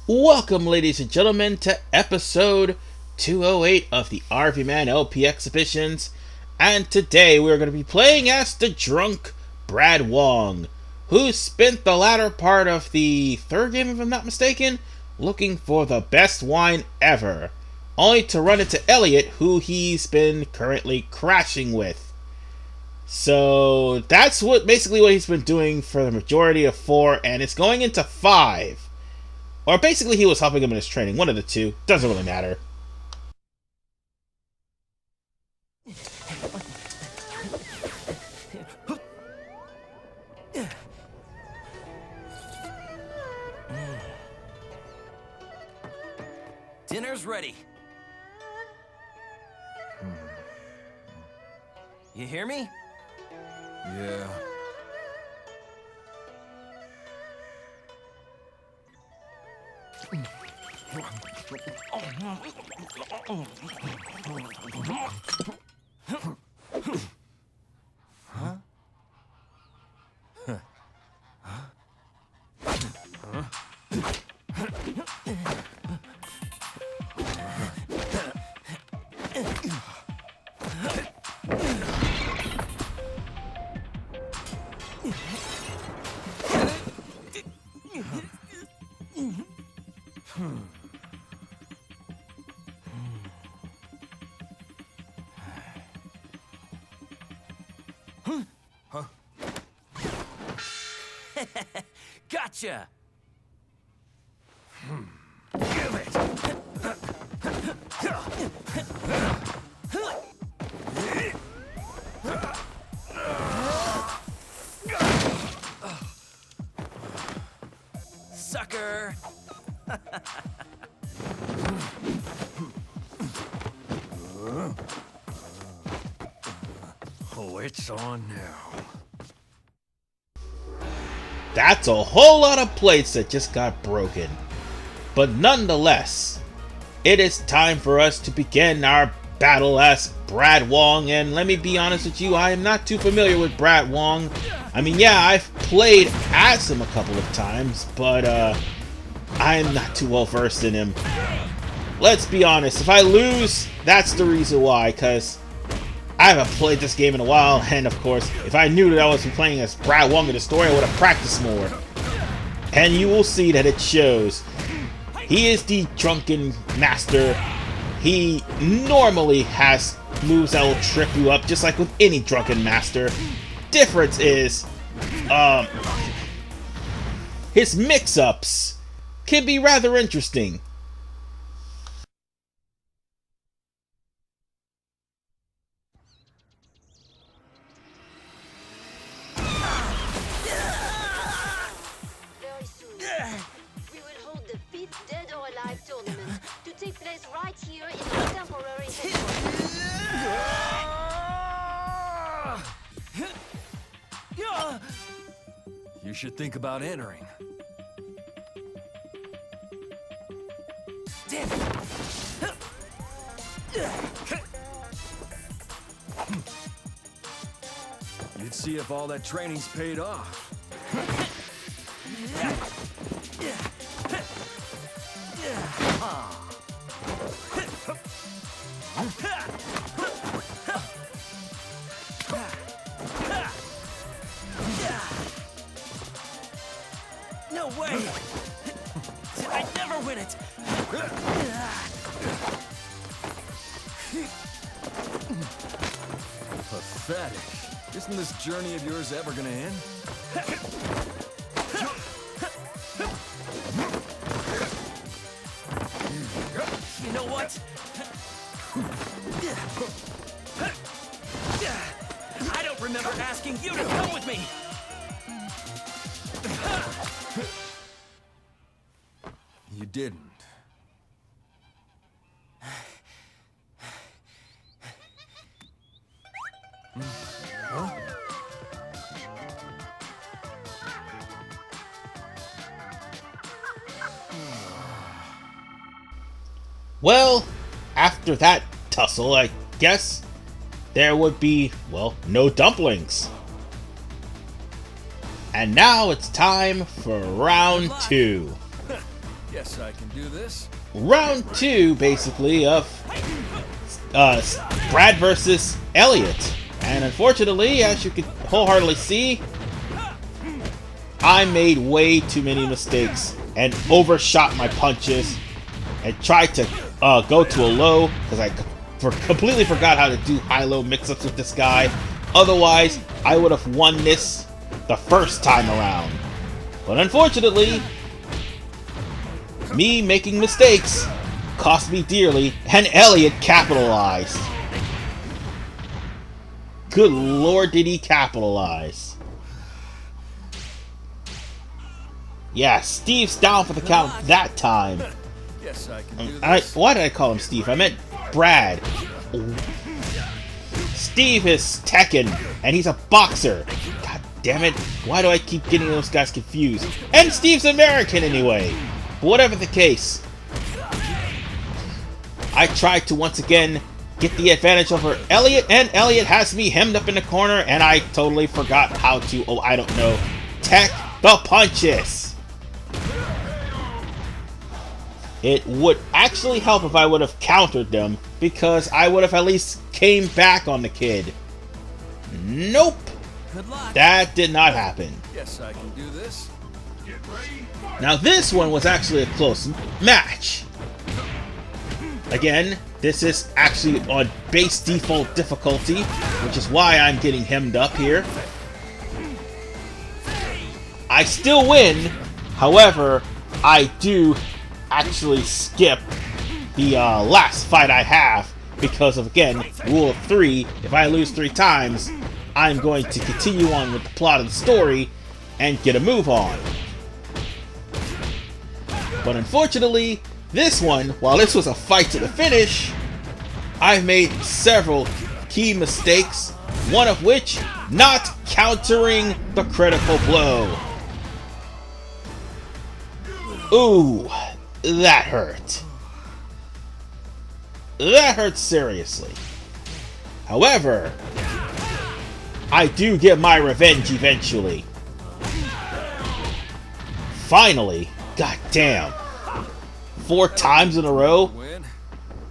Welcome, ladies and gentlemen, to episode 208 of the RVMan LP exhibitions. And today we're going to be playing as the drunk Brad Wong, who spent the latter part of the third game, if I'm not mistaken, looking for the best wine ever, only to run into Elliot, who he's been currently crashing with. So that's basically what he's been doing for the majority of 4, and it's going into 5. Or basically he was helping him in his training. One of the two. Doesn't really matter. Dinner's ready. You hear me? Yeah. Huh? Gotcha! Give it! Sucker! Oh, it's on now. That's a whole lot of plates that just got broken. But nonetheless, it is time for us to begin our battle as Brad Wong. And let me be honest with you, I am not too familiar with Brad Wong. I mean, yeah, I've played as him a couple of times, but I am not too well versed in him. Let's be honest, if I lose, that's the reason why, because I haven't played this game in a while, and of course, if I knew that I was playing as Brad Wong in the story, I would have practiced more. And you will see that it shows. He is the drunken master. He normally has moves that will trip you up, just like with any drunken master. Difference is, his mix-ups can be rather interesting. Very soon, we will hold the 5th Dead or Alive tournament to take place right here in the temporary headquarters. You should think about entering. Damn it! You'd see if all that training's paid off. No way! I never win it! Pathetic. Isn't this journey of yours ever gonna end? You know what? I don't remember asking you to come with me! You didn't. Huh? Well, after that tussle, I guess there would be, well, no dumplings. And now it's time for round 2. Guess I can do this. round 2, basically, of Brad versus Elliot. And unfortunately, as you can wholeheartedly see, I made way too many mistakes and overshot my punches and tried to go to a low because I completely forgot how to do high-low mix-ups with this guy. Otherwise, I would have won this the first time around. But unfortunately, me making mistakes cost me dearly, and Elliot capitalized. Good lord, did he capitalize. Yeah, Steve's down for the count that time. Guess I can do this. Why did I call him Steve? I meant Brad. Steve is Tekken, and he's a boxer. God damn it. Why do I keep getting those guys confused? And Steve's American anyway. But whatever the case, I tried to once again get the advantage over Elliot, and Elliot has me hemmed up in the corner, and I totally forgot how to, I don't know, tech the punches. It would actually help if I would have countered them, because I would have at least came back on the kid. Nope. Good luck. That did not happen. Guess I can do this. Now this one was actually a close match. Again, this is actually on base default difficulty, which is why I'm getting hemmed up here. I still win, however, I do actually skip the last fight I have because of, again, rule of 3. If I lose 3 times, I'm going to continue on with the plot of the story and get a move on. But unfortunately, this one, while this was a fight to the finish, I've made several key mistakes, one of which not countering the critical blow. Ooh, that hurt. That hurt seriously. However, I do get my revenge eventually. Finally, goddamn. 4 times in a row? Win,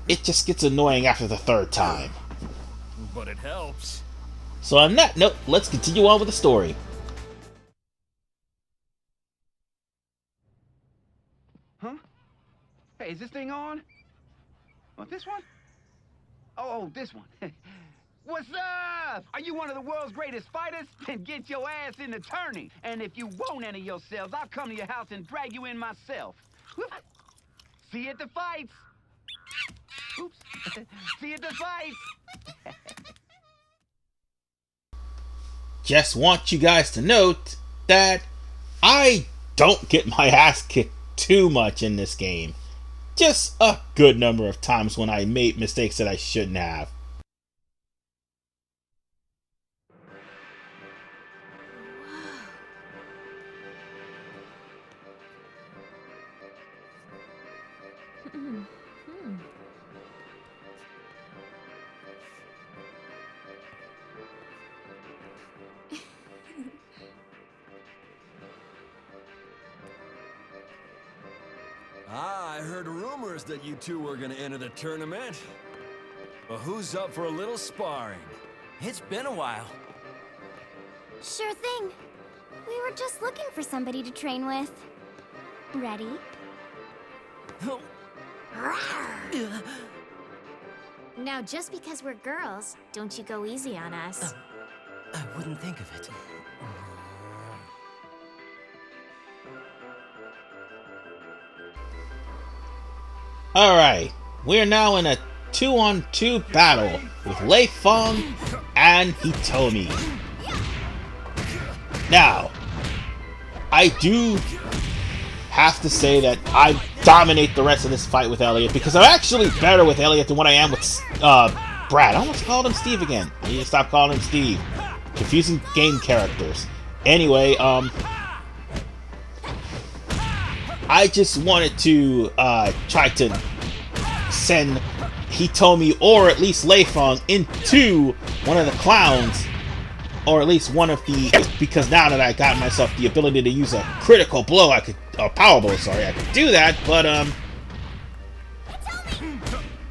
It just gets annoying after the 3rd time. but it helps. So on that note, let's continue on with the story. Huh? Hey, is this thing on? Oh, this one? Oh, this one. What's up? Are you one of the world's greatest fighters? Then get your ass in the tourney. And if you won't enter yourselves, I'll come to your house and drag you in myself. Whoop. See you at the fights. Oops. See you at the fights. Just want you guys to note that I don't get my ass kicked too much in this game. Just a good number of times when I made mistakes that I shouldn't have. Ah, I heard rumors that you two were gonna enter the tournament. Well, who's up for a little sparring? It's been a while. Sure thing. We were just looking for somebody to train with. Ready? Now, just because we're girls, don't you go easy on us. I wouldn't think of it. Alright, we are now in a 2-on-2 battle with Lei Feng and Hitomi. Now, I do have to say that I dominate the rest of this fight with Elliot because I'm actually better with Elliot than what I am with Brad. I almost called him Steve again. I need to stop calling him Steve. Confusing game characters. Anyway, I just wanted to try to send Hitomi or at least Lei Feng into one of the clowns, or at least one of the, because now that I got myself the ability to use a critical blow, I could Powerball, sorry, I could do that, but,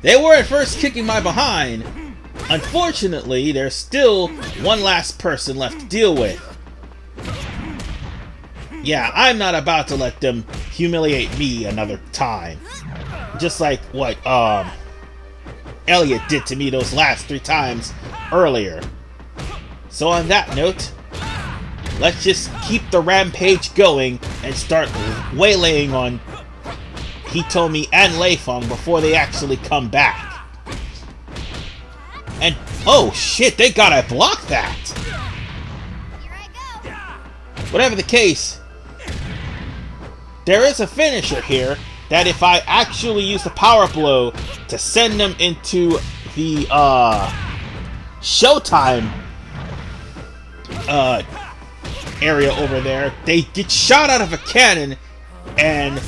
they were at first kicking my behind. Unfortunately, there's still one last person left to deal with. Yeah, I'm not about to let them humiliate me another time. Just like what, Elliot did to me those last 3 times earlier. So on that note, let's just keep the rampage going and start waylaying on Hitomi and Leifeng before they actually come back. And, oh shit, they gotta block that! Here I go. Whatever the case, there is a finisher here that if I actually use the power blow to send them into the, Showtime, area over there, they get shot out of a cannon and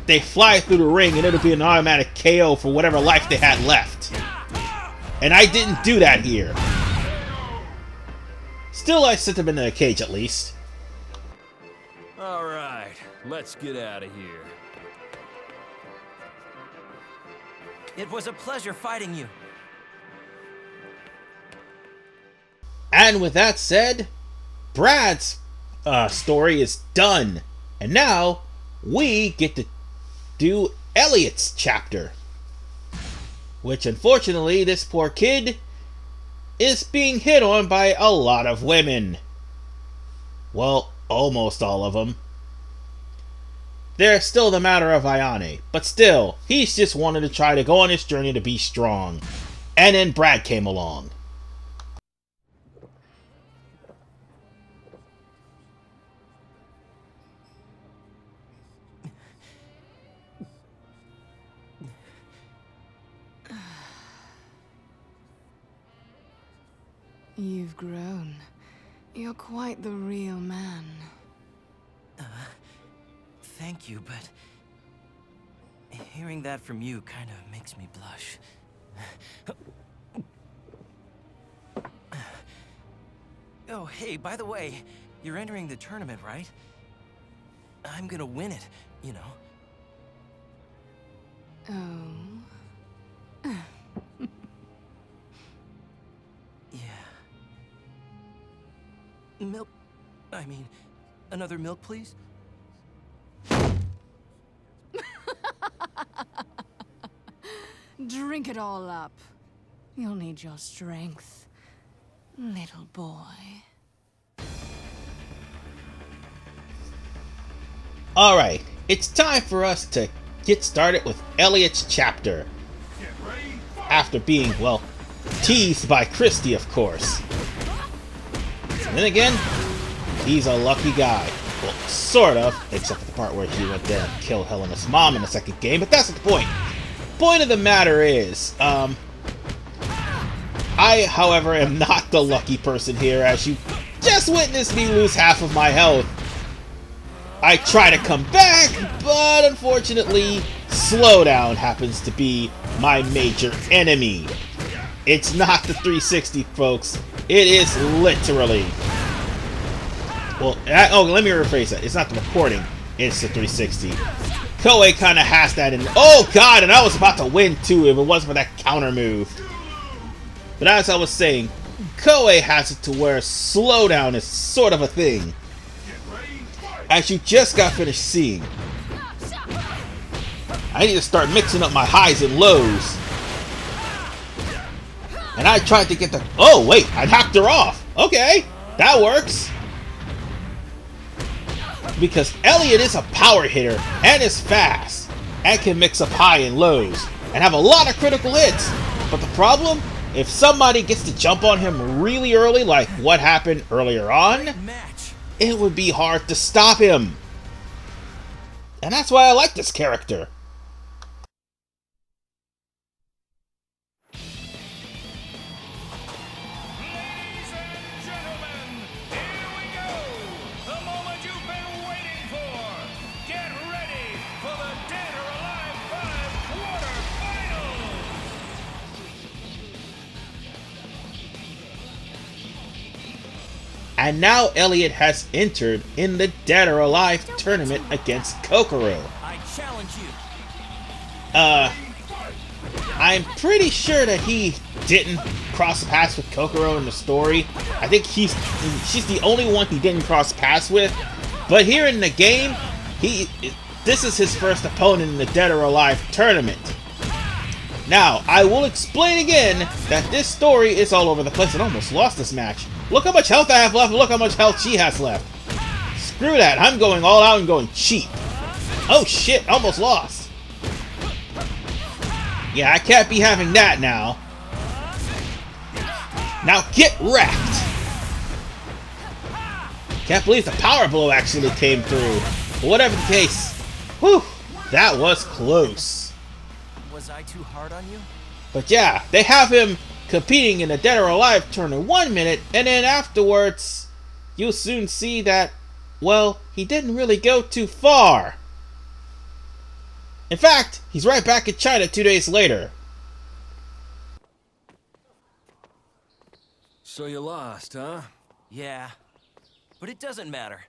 they fly through the ring and it'll be an automatic KO for whatever life they had left. And I didn't do that here. Still, I sent them into a cage at least. Alright, let's get out of here. It was a pleasure fighting you. And with that said, Brad's story is done. And now, we get to do Elliot's chapter. Which, unfortunately, this poor kid is being hit on by a lot of women. Well, almost all of them. There's still the matter of Ayane, but still, he's just wanted to try to go on his journey to be strong. And then Brad came along. You've grown. You're quite the real man. Thank you, but hearing that from you kind of makes me blush. Oh, hey, by the way, you're entering the tournament, right? I'm gonna win it, you know. Oh. Yeah. Milk. I mean, another milk, please? Drink it all up. You'll need your strength, little boy. Alright, it's time for us to get started with Elliot's chapter. After being, well, teased by Christy, of course. And then again, he's a lucky guy. Well, sort of, except for the part where he went there and killed Helena's mom in the second game, but that's not the point. Point of the matter is, I, however, am not the lucky person here, as you just witnessed me lose half of my health. I try to come back, but unfortunately, slowdown happens to be my major enemy. It's not the 360, folks. It is literally... Well, let me rephrase that. It's not the recording, it's the 360. Koei kind of has that in... Oh, God, and I was about to win, too, if it wasn't for that counter move. But as I was saying, Koei has it to where slowdown is sort of a thing. As you just got finished seeing. I need to start mixing up my highs and lows. And I tried to get the... Oh, wait, I knocked her off. Okay, that works. Because Elliot is a power hitter and is fast and can mix up high and lows and have a lot of critical hits. But the problem, if somebody gets to jump on him really early, like what happened earlier on, it would be hard to stop him. And that's why I like this character. And now Elliot has entered in the Dead or Alive tournament against Kokoro. I challenge you. I'm pretty sure that he didn't cross paths with Kokoro in the story. I think she's the only one he didn't cross paths with. But here in the game, this is his first opponent in the Dead or Alive tournament. Now, I will explain again that this story is all over the place. I almost lost this match. Look how much health I have left, and look how much health she has left. Screw that, I'm going all out and going cheap. Oh shit, almost lost. Yeah, I can't be having that now. Now get wrecked! Can't believe the power blow actually came through. But whatever the case, whew, that was close. Was I too hard on you? But yeah, they have him competing in the Dead or Alive tournament 1 minute, and then afterwards, you'll soon see that, well, he didn't really go too far. In fact, he's right back in China 2 days later. So you lost, huh? Yeah. But it doesn't matter.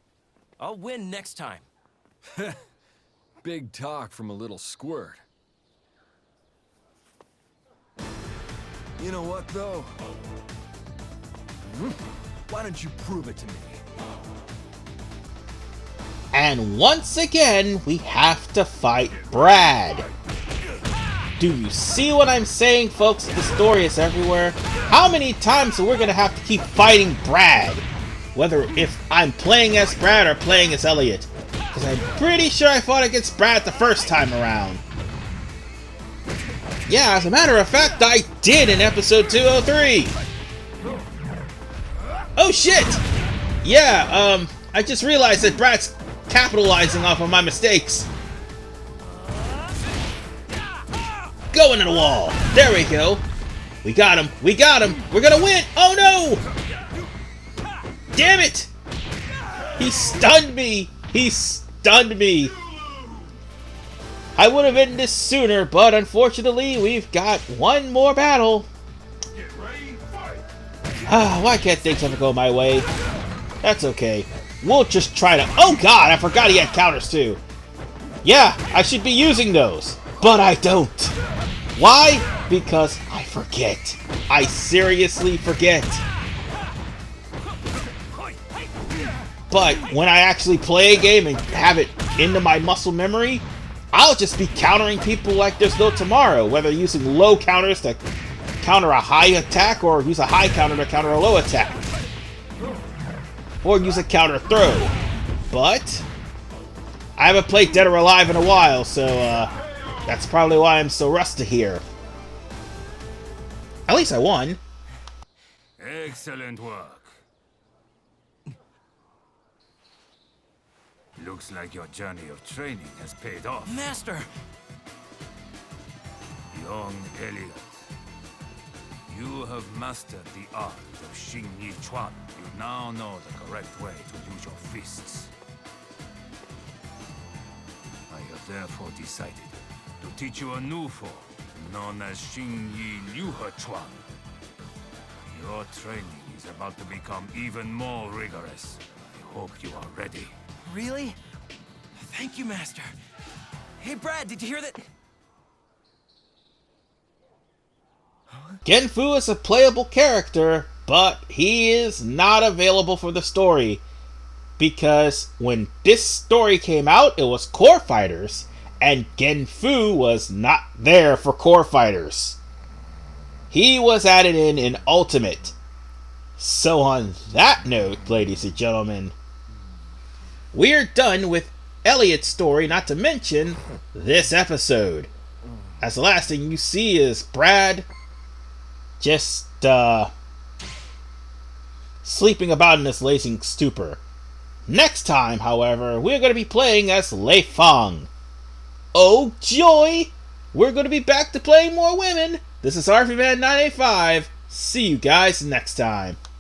I'll win next time. Big talk from a little squirt. You know what, though? Why don't you prove it to me? And once again, we have to fight Brad. Do you see what I'm saying, folks? The story is everywhere. How many times are we gonna have to keep fighting Brad? Whether if I'm playing as Brad or playing as Elliot. Because I'm pretty sure I fought against Brad the first time around. Yeah, as a matter of fact, I did in episode 203. Oh shit! Yeah, I just realized that Brad's capitalizing off of my mistakes. Go into the wall. There we go. We got him. We got him. We're gonna win. Oh no! Damn it! He stunned me. He stunned me. I would have ended this sooner, but unfortunately, we've got one more battle. Why can't things ever go my way? That's okay. We'll just try to... Oh god, I forgot he had counters too. Yeah, I should be using those, but I don't. Why? Because I forget. I seriously forget. But when I actually play a game and have it into my muscle memory, I'll just be countering people like there's no tomorrow, whether using low counters to counter a high attack or use a high counter to counter a low attack. Or use a counter throw. But I haven't played Dead or Alive in a while, so that's probably why I'm so rusty here. At least I won. Excellent work. Looks like your journey of training has paid off. Master! Young Elliot, you have mastered the art of Xing Yi Chuan. You now know the correct way to use your fists. I have therefore decided to teach you a new form, known as Xing Yi Liu He Chuan. Your training is about to become even more rigorous. I hope you are ready. Really? Thank you, Master. Hey, Brad, did you hear that? Genfu is a playable character, but he is not available for the story. Because when this story came out, it was Core Fighters, and Genfu was not there for Core Fighters. He was added in Ultimate. So on that note, ladies and gentlemen, we're done with Elliot's story, not to mention this episode. As the last thing you see is Brad just sleeping about in this lazing stupor. Next time, however, we're going to be playing as Lei Feng. Oh joy! We're going to be back to playing more women. This is RVMan 985. See you guys next time.